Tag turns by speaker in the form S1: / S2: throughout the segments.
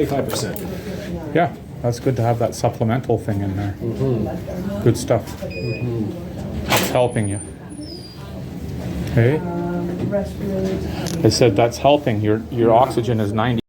S1: 95%.
S2: Yeah, that's good to have that supplemental thing in there. Good stuff. It's helping you. Okay. They said that's helping. Your oxygen is 90.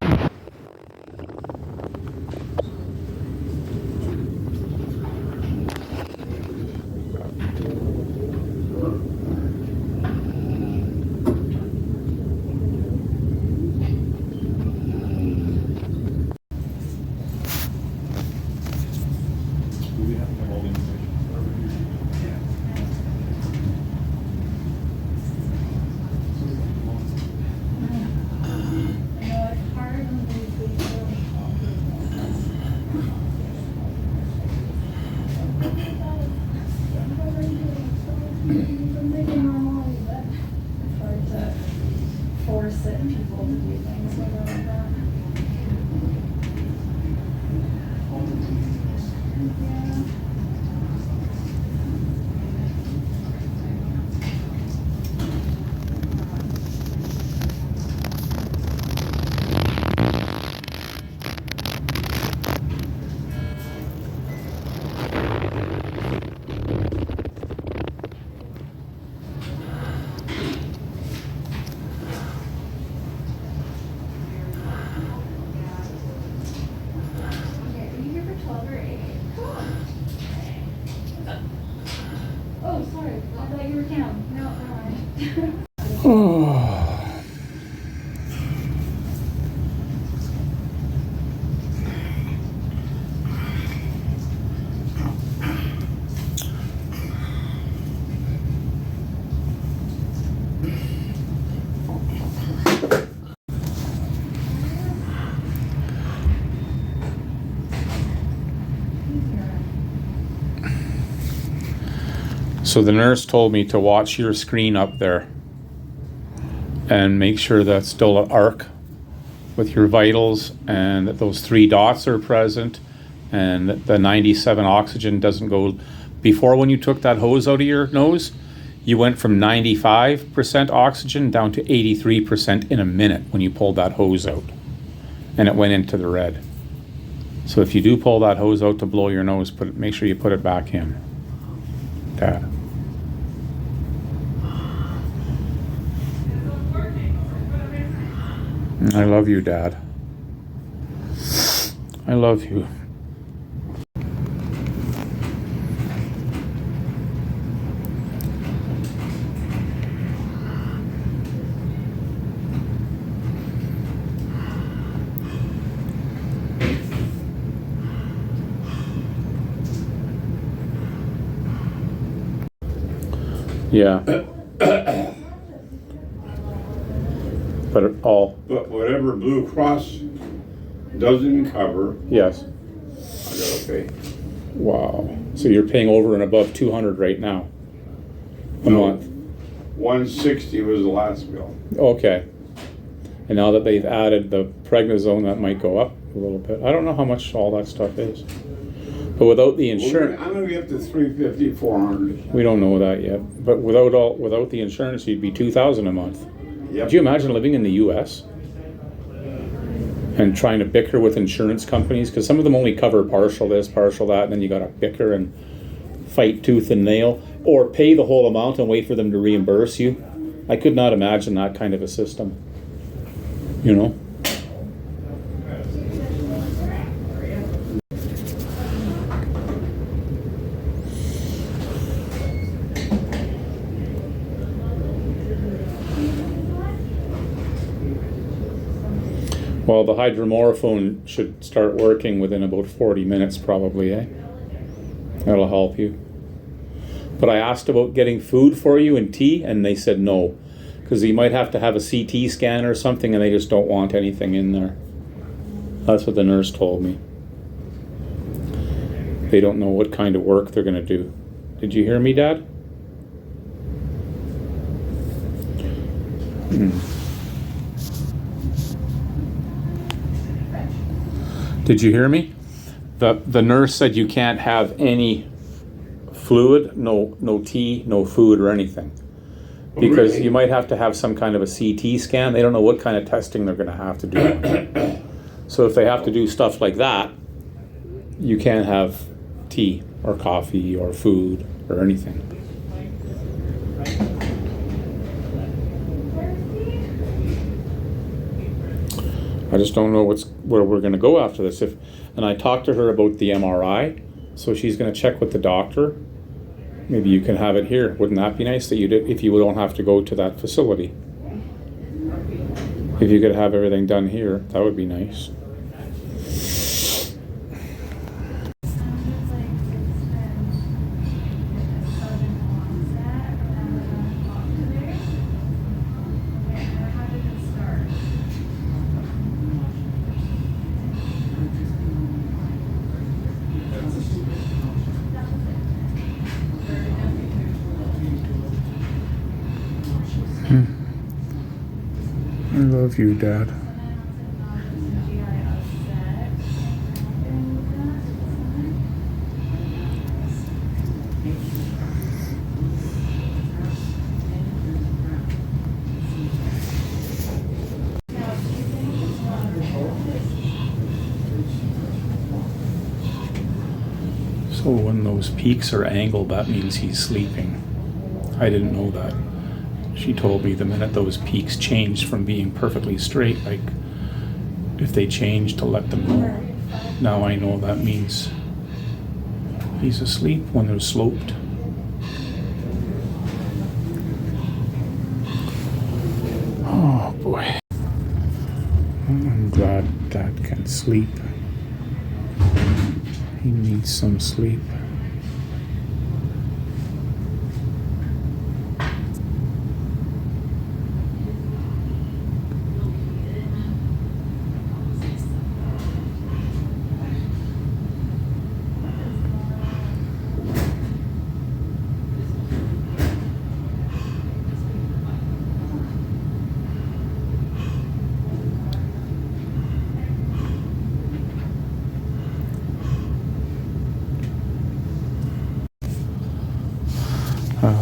S2: So the nurse told me to watch your screen up there and make sure that's still an arc with your vitals and that those 3 dots are present and that the 97 oxygen doesn't go. Before, when you took that hose out of your nose, you went from 95% oxygen down to 83% in a minute when you pulled that hose out, and it went into the red. So if you do pull that hose out to blow your nose, make sure you put it back in, Dad. I love you, Dad. I love you. Yeah.
S3: But whatever Blue Cross doesn't cover,
S2: yes.
S3: I gotta pay.
S2: Wow. So you're paying over and above 200 right now a month.
S3: 160 was the last bill.
S2: Okay. And now that they've added the prednisone, that might go up a little bit. I don't know how much all that stuff is. But without the insurance,
S3: I'm gonna be up to 350, 400.
S2: we don't know that yet. But without the insurance, you'd be $2,000 a month.
S3: Yep.
S2: Could you imagine living in the U.S. and trying to bicker with insurance companies? Because some of them only cover partial this, partial that, and then you got to bicker and fight tooth and nail, or pay the whole amount and wait for them to reimburse you. I could not imagine that kind of a system. You know? Well, the hydromorphone should start working within about 40 minutes probably, eh? That'll help you. But I asked about getting food for you and tea, and they said no, because you might have to have a CT scan or something, and they just don't want anything in there. That's what the nurse told me. They don't know what kind of work they're going to do. Did you hear me, Dad? Did you hear me? The nurse said you can't have any fluid, no tea, no food or anything. Because
S3: Really?
S2: you might have to have some kind of a CT scan. They don't know what kind of testing they're going to have to do. So So if they have to do stuff like that, you can't have tea or coffee or food or anything. I just don't know where we're going to go after this. And I talked to her about the MRI, so she's going to check with the doctor. Maybe you can have it here. Wouldn't that be nice that you did, if you don't have to go to that facility? If you could have everything done here, that would be nice. I love you, Dad. So when those peaks are angled, that means he's sleeping. I didn't know that. She told me the minute those peaks changed from being perfectly straight, like if they change, to let them know. Now I know that means he's asleep when they're sloped. Oh boy. I'm glad Dad can sleep. He needs some sleep.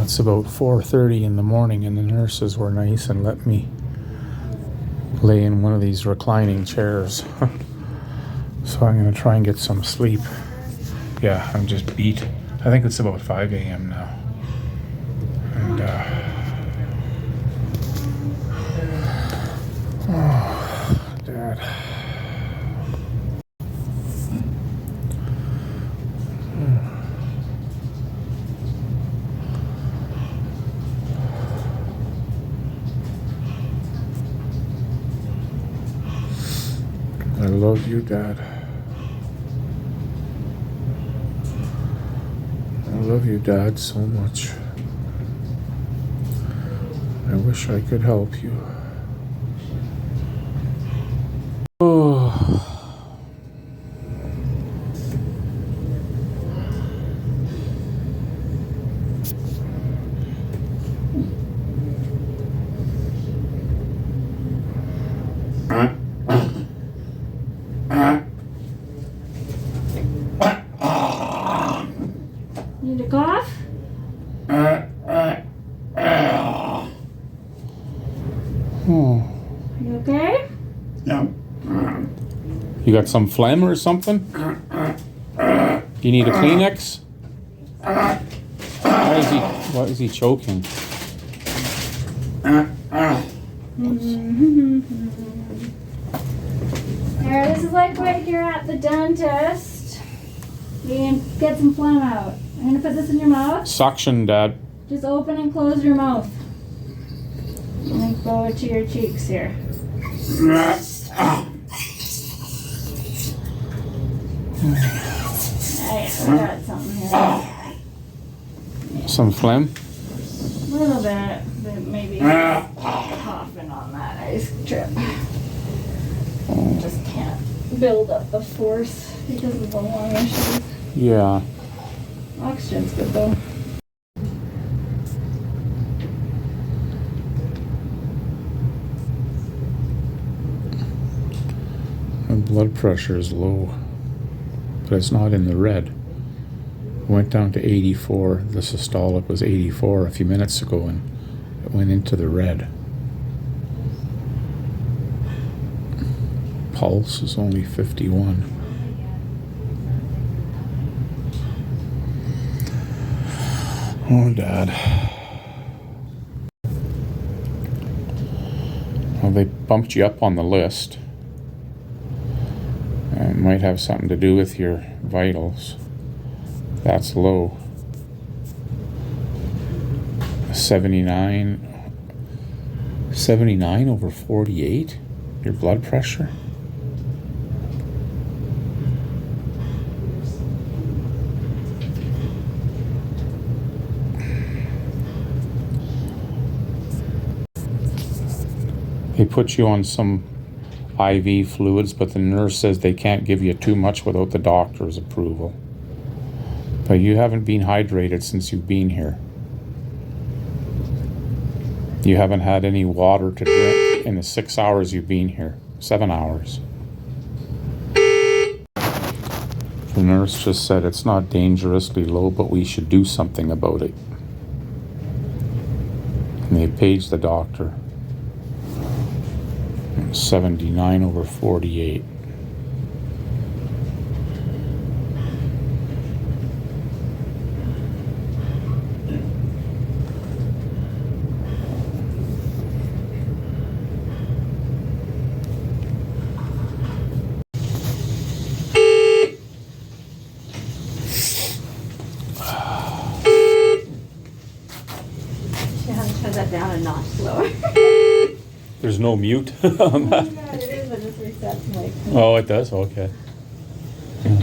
S2: It's about 4:30 in the morning, and the nurses were nice and let me lay in one of these reclining chairs. So I'm going to try and get some sleep. Yeah, I'm just beat. I think it's about 5 a.m. now. And, oh, Dad. I love you, Dad. I love you, Dad, so much. I wish I could help you. Oh.
S1: Need a cough? You okay?
S3: Yeah.
S2: You got some phlegm or something? You need a Kleenex? Why is he choking?
S1: Here, this is like when you're at the dentist. You can get some phlegm out. I'm gonna put this in your mouth.
S2: Suction, Dad.
S1: Just open and close your mouth. And then go to your cheeks here. I got something here.
S2: Some phlegm?
S1: A little bit, but maybe coughing on that ice trip. Just can't build up the force because of the lung issues.
S2: Yeah.
S1: Oxygen's good though.
S2: My blood pressure is low, but it's not in the red. It went down to 84. The systolic was 84 a few minutes ago, and it went into the red. Pulse is only 51. Oh, Dad. Well, they bumped you up on the list. It might have something to do with your vitals. That's low. 79 over 48? Your blood pressure? They put you on some IV fluids, but the nurse says they can't give you too much without the doctor's approval. But you haven't been hydrated since you've been here. You haven't had any water to drink in the 6 hours you've been here. 7 hours. The nurse just said it's not dangerously low, but we should do something about it. And they paged the doctor. 79 over 48.
S1: Turn that down a notch slower.
S2: There's no mute on
S1: Oh
S2: that.
S1: God, it is, but just resets like.
S2: Oh, it does? Okay.
S1: You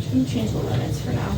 S1: can change the limits for now.